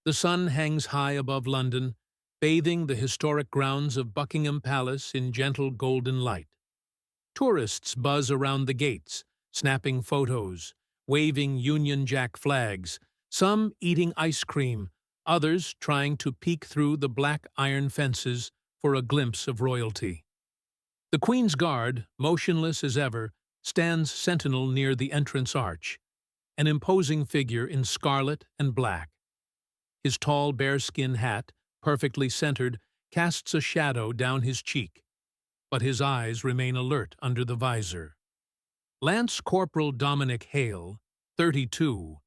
The sun hangs high above London, bathing the historic grounds of Buckingham Palace in gentle golden light. Tourists buzz around the gates, snapping photos, waving Union Jack flags, some eating ice cream, others trying to peek through the black iron fences for a glimpse of royalty. The Queen's Guard, motionless as ever, stands sentinel near the entrance arch, an imposing figure in scarlet and black. His tall bearskin hat, perfectly centered, casts a shadow down his cheek, but his eyes remain alert under the visor. Lance Corporal Dominic Hale, 32,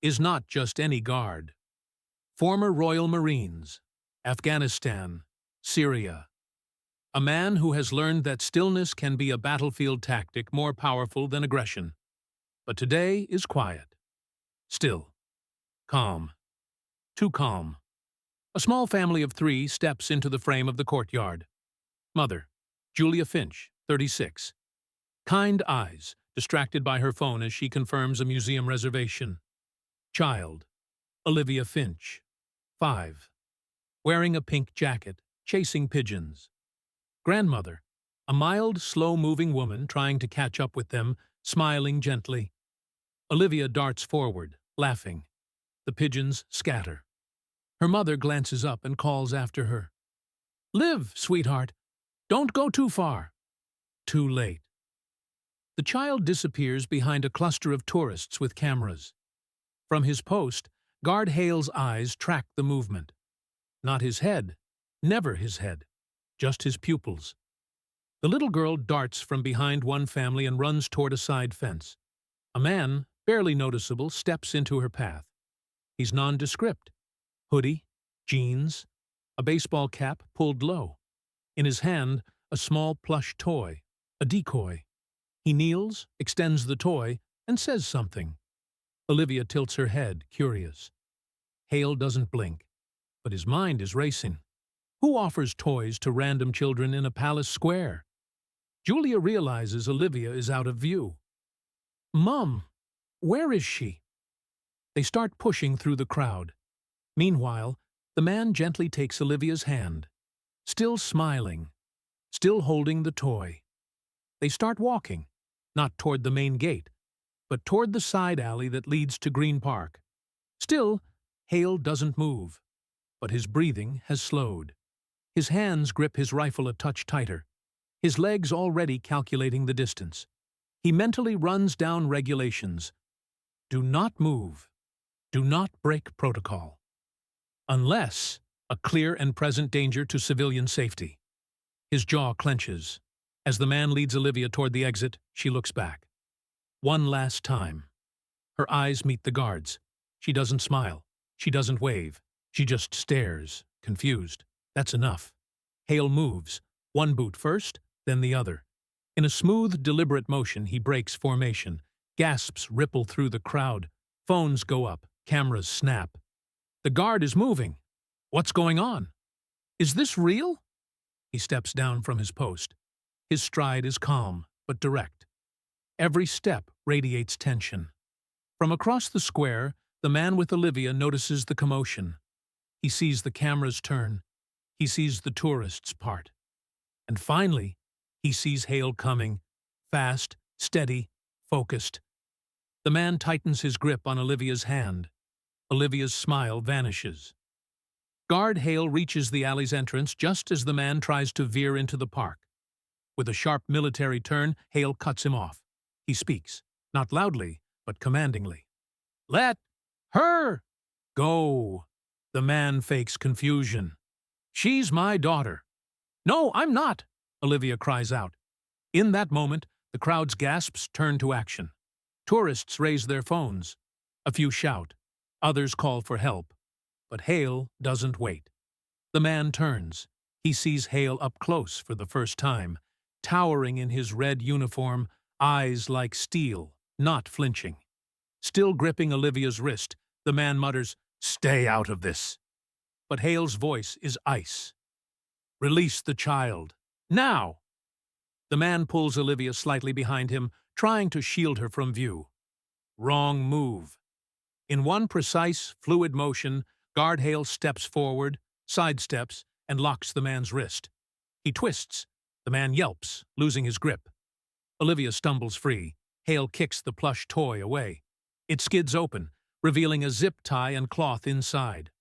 is not just any guard. Former Royal Marines, Afghanistan, Syria. A man who has learned that stillness can be a battlefield tactic more powerful than aggression. But today is quiet. Still. Calm. Too calm. A small family of 3 steps into the frame of the courtyard. Mother, Julia Finch, 36. Kind eyes, distracted by her phone as she confirms a museum reservation. Child, Olivia Finch, 5. Wearing a pink jacket, chasing pigeons. Grandmother, a mild, slow-moving woman trying to catch up with them, smiling gently. Olivia darts forward, laughing. The pigeons scatter. Her mother glances up and calls after her. "Liv, sweetheart, don't go too far." Too late. The child disappears behind a cluster of tourists with cameras. From his post, Guard Hale's eyes track the movement. Not his head, never his head, just his pupils. The little girl darts from behind one family and runs toward a side fence. A man, barely noticeable, steps into her path. He's nondescript. Hoodie, jeans, a baseball cap pulled low. In his hand, a small plush toy, a decoy. He kneels, extends the toy, and says something. Olivia tilts her head, curious. Hale doesn't blink, but his mind is racing. Who offers toys to random children in a palace square? Julia realizes Olivia is out of view. "Mom, where is she?" They start pushing through the crowd. Meanwhile, the man gently takes Olivia's hand, still smiling, still holding the toy. They start walking, not toward the main gate, but toward the side alley that leads to Green Park. Still, Hale doesn't move, but his breathing has slowed. His hands grip his rifle a touch tighter, his legs already calculating the distance. He mentally runs down regulations. Do not move. Do not break protocol. Unless a clear and present danger to civilian safety. His jaw clenches. As the man leads Olivia toward the exit, she looks back. One last time. Her eyes meet the guards. She doesn't smile. She doesn't wave. She just stares, confused. That's enough. Hale moves, one boot first, then the other. In a smooth, deliberate motion, he breaks formation. Gasps ripple through the crowd. Phones go up. Cameras snap. The guard is moving. What's going on? Is this real? He steps down from his post. His stride is calm, but direct. Every step radiates tension. From across the square, the man with Olivia notices the commotion. He sees the cameras turn. He sees the tourists part. And finally, he sees Hale coming, fast, steady, focused. The man tightens his grip on Olivia's hand. Olivia's smile vanishes. Guard Hale reaches the alley's entrance just as the man tries to veer into the park. With a sharp military turn, Hale cuts him off. He speaks, not loudly, but commandingly. "Let her go." The man fakes confusion. "She's my daughter." "No, I'm not," Olivia cries out. In that moment, the crowd's gasps turn to action. Tourists raise their phones. A few shout. Others call for help. But Hale doesn't wait. The man turns. He sees Hale up close for the first time, towering in his red uniform, eyes like steel, not flinching. Still gripping Olivia's wrist, the man mutters, "Stay out of this." But Hale's voice is ice. "Release the child. Now!" The man pulls Olivia slightly behind him, trying to shield her from view. Wrong move. In one precise, fluid motion, Guard Hale steps forward, sidesteps, and locks the man's wrist. He twists. The man yelps, losing his grip. Olivia stumbles free. Hale kicks the plush toy away. It skids open, revealing a zip tie and cloth inside.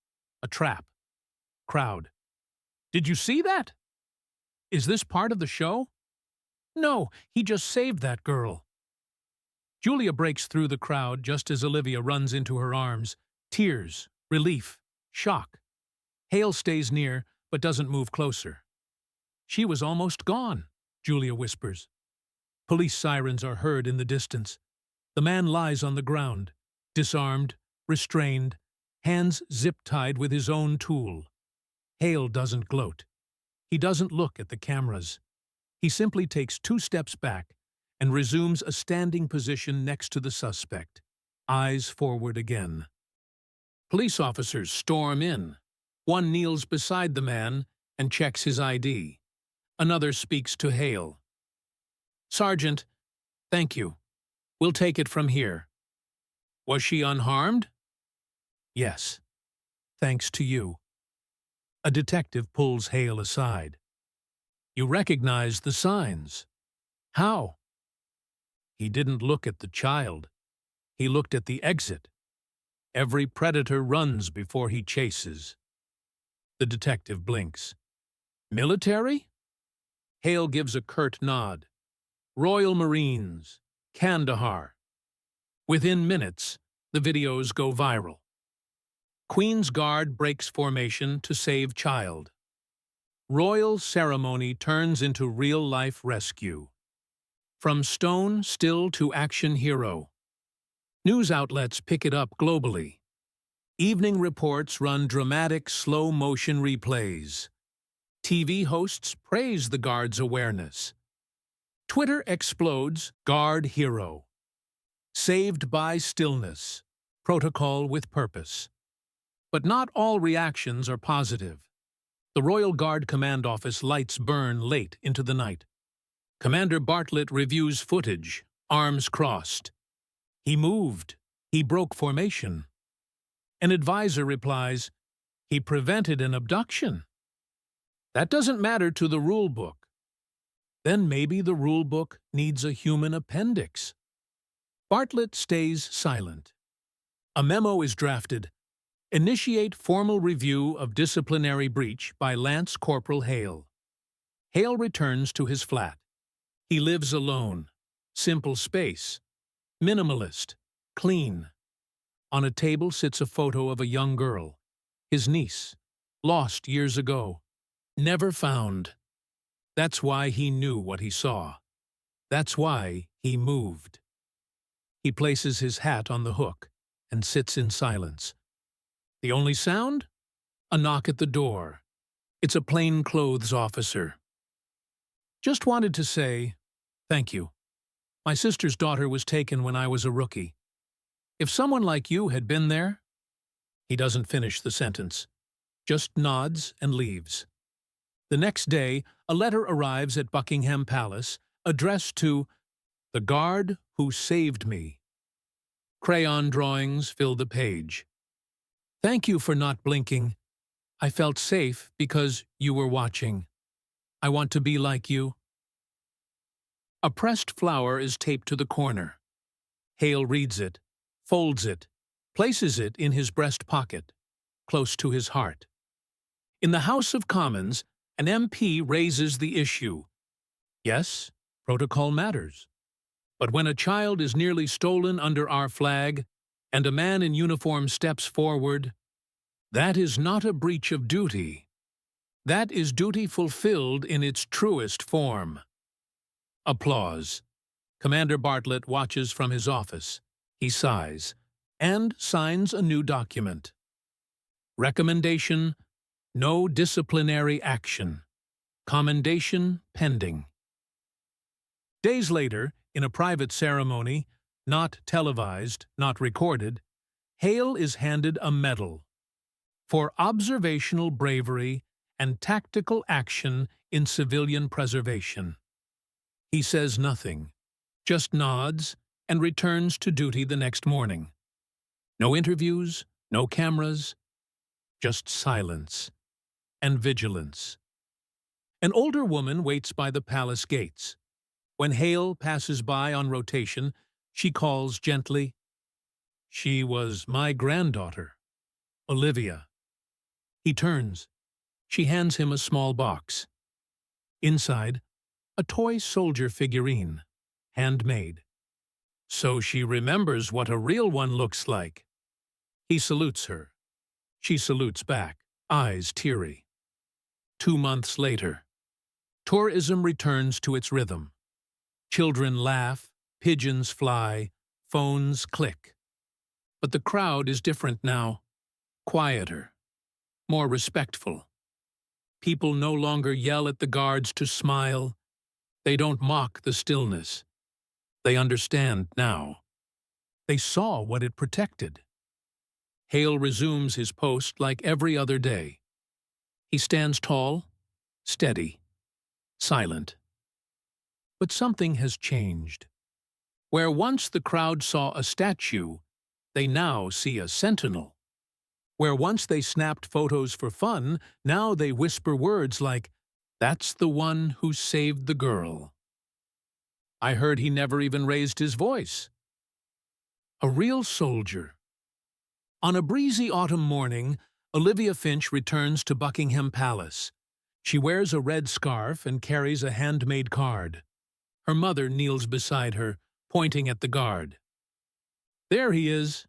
A trap. Crowd. Did you see that? Is this part of the show? No, he just saved that girl. Julia breaks through the crowd just as Olivia runs into her arms. Tears, relief, shock. Hale stays near, but doesn't move closer. She was almost gone, Julia whispers. Police sirens are heard in the distance. The man lies on the ground, disarmed, restrained, hands zip-tied with his own tool. Hale doesn't gloat. He doesn't look at the cameras. He simply takes 2 steps back and resumes a standing position next to the suspect, eyes forward again. Police officers storm in. One kneels beside the man and checks his ID. Another speaks to Hale. "Sergeant, thank you. We'll take it from here." "Was she unharmed?" "Yes. Thanks to you." A detective pulls Hale aside. "You recognize the signs." "How?" "He didn't look at the child. He looked at the exit. Every predator runs before he chases." The detective blinks. "Military?" Hale gives a curt nod. "Royal Marines, Kandahar." Within minutes, the videos go viral. Queen's Guard breaks formation to save child. Royal ceremony turns into real-life rescue. From stone still to action hero. News outlets pick it up globally. Evening reports run dramatic slow-motion replays. TV hosts praise the Guard's awareness. Twitter explodes Guard hero. Saved by stillness. Protocol with purpose. But not all reactions are positive. The Royal Guard Command Office lights burn late into the night. Commander Bartlett reviews footage, arms crossed. He moved. He broke formation. An advisor replies, "He prevented an abduction." That doesn't matter to the rule book. Then maybe the rule book needs a human appendix. Bartlett stays silent. A memo is drafted. Initiate formal review of disciplinary breach by Lance Corporal Hale. Hale returns to his flat. He lives alone. Simple space. Minimalist. Clean. On a table sits a photo of a young girl. His niece. Lost years ago. Never found. That's why he knew what he saw. That's why he moved. He places his hat on the hook and sits in silence. The only sound? A knock at the door. It's a plainclothes officer. "Just wanted to say, thank you. My sister's daughter was taken when I was a rookie. If someone like you had been there..." He doesn't finish the sentence, just nods and leaves. The next day, a letter arrives at Buckingham Palace, addressed to "The Guard Who Saved Me." Crayon drawings fill the page. "Thank you for not blinking. I felt safe because you were watching. I want to be like you." A pressed flower is taped to the corner. Hale reads it, folds it, places it in his breast pocket, close to his heart. In the House of Commons, an MP raises the issue. Yes, protocol matters. But when a child is nearly stolen under our flag, and a man in uniform steps forward, that is not a breach of duty. That is duty fulfilled in its truest form. Applause. Commander Bartlett watches from his office. He sighs, and signs a new document. Recommendation: no disciplinary action. Commendation pending. Days later, in a private ceremony, not televised, not recorded, Hale is handed a medal for observational bravery and tactical action in civilian preservation. He says nothing, just nods and returns to duty the next morning. No interviews, no cameras, just silence and vigilance. An older woman waits by the palace gates. When Hale passes by on rotation, she calls gently, "She was my granddaughter, Olivia." He turns. She hands him a small box. Inside, a toy soldier figurine, handmade. So she remembers what a real one looks like. He salutes her. She salutes back, eyes teary. 2 months later, tourism returns to its rhythm. Children laugh, pigeons fly, phones click. But the crowd is different now, quieter, more respectful. People no longer yell at the guards to smile. They don't mock the stillness. They understand now. They saw what it protected. Hale resumes his post like every other day. He stands tall, steady, silent. But something has changed. Where once the crowd saw a statue, they now see a sentinel. Where once they snapped photos for fun, now they whisper words like, "That's the one who saved the girl." I heard he never even raised his voice. A real soldier. On a breezy autumn morning, Olivia Finch returns to Buckingham Palace. She wears a red scarf and carries a handmade card. Her mother kneels beside her, pointing at the guard. "There he is."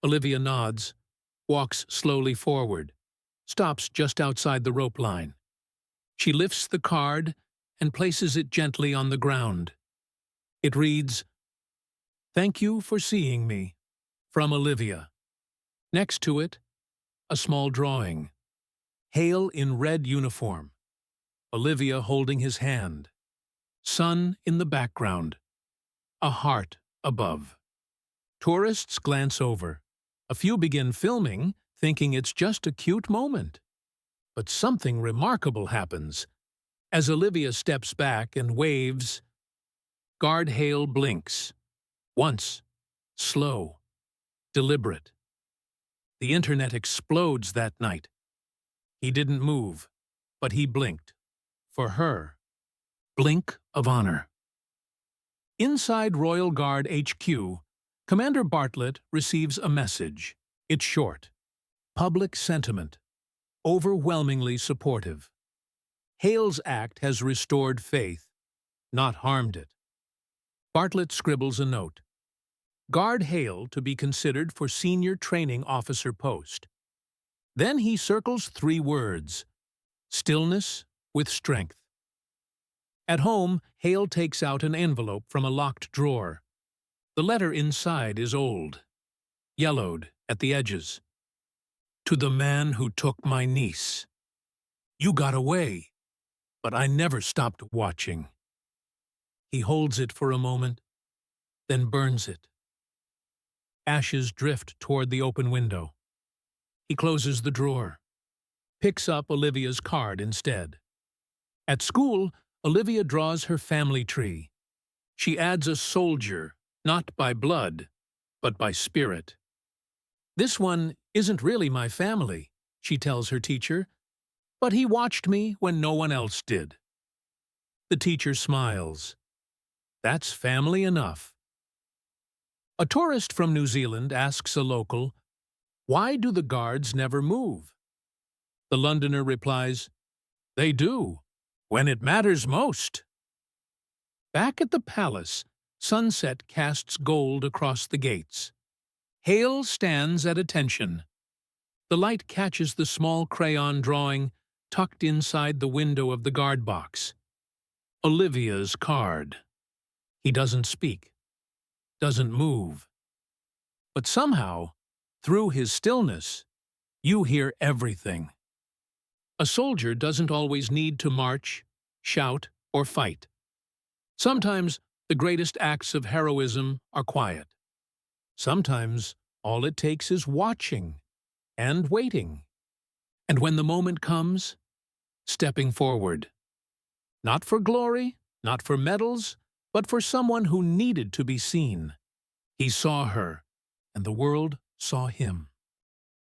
Olivia nods, walks slowly forward, stops just outside the rope line. She lifts the card and places it gently on the ground. It reads, "Thank you for seeing me. From Olivia." Next to it, a small drawing. Hale in red uniform. Olivia holding his hand. Sun in the background. A heart above. Tourists glance over. A few begin filming, thinking it's just a cute moment. But something remarkable happens. As Olivia steps back and waves, Guard Hale blinks. Once, slow, deliberate. The internet explodes that night. He didn't move, but he blinked. For her. Blink of honor. Inside Royal Guard HQ, Commander Bartlett receives a message. It's short. Public sentiment. Overwhelmingly supportive. Hale's act has restored faith, not harmed it. Bartlett scribbles a note. Guard Hale to be considered for senior training officer post. Then he circles 3 words. Stillness with strength. At home, Hale takes out an envelope from a locked drawer. The letter inside is old, yellowed at the edges. To the man who took my niece. You got away, but I never stopped watching. He holds it for a moment, then burns it. Ashes drift toward the open window. He closes the drawer, picks up Olivia's card instead. At school, Olivia draws her family tree. She adds a soldier, not by blood, but by spirit. This one isn't really my family, she tells her teacher, but he watched me when no one else did. The teacher smiles. That's family enough. A tourist from New Zealand asks a local, "Why do the guards never move?" The Londoner replies, "They do, when it matters most." Back at the palace, sunset casts gold across the gates. Hale stands at attention. The light catches the small crayon drawing tucked inside the window of the guard box. Olivia's card. He doesn't speak, doesn't move. But somehow, through his stillness, you hear everything. A soldier doesn't always need to march, shout, or fight. Sometimes the greatest acts of heroism are quiet. Sometimes all it takes is watching and waiting. And when the moment comes, stepping forward. Not for glory, not for medals, but for someone who needed to be seen. He saw her, and the world saw him.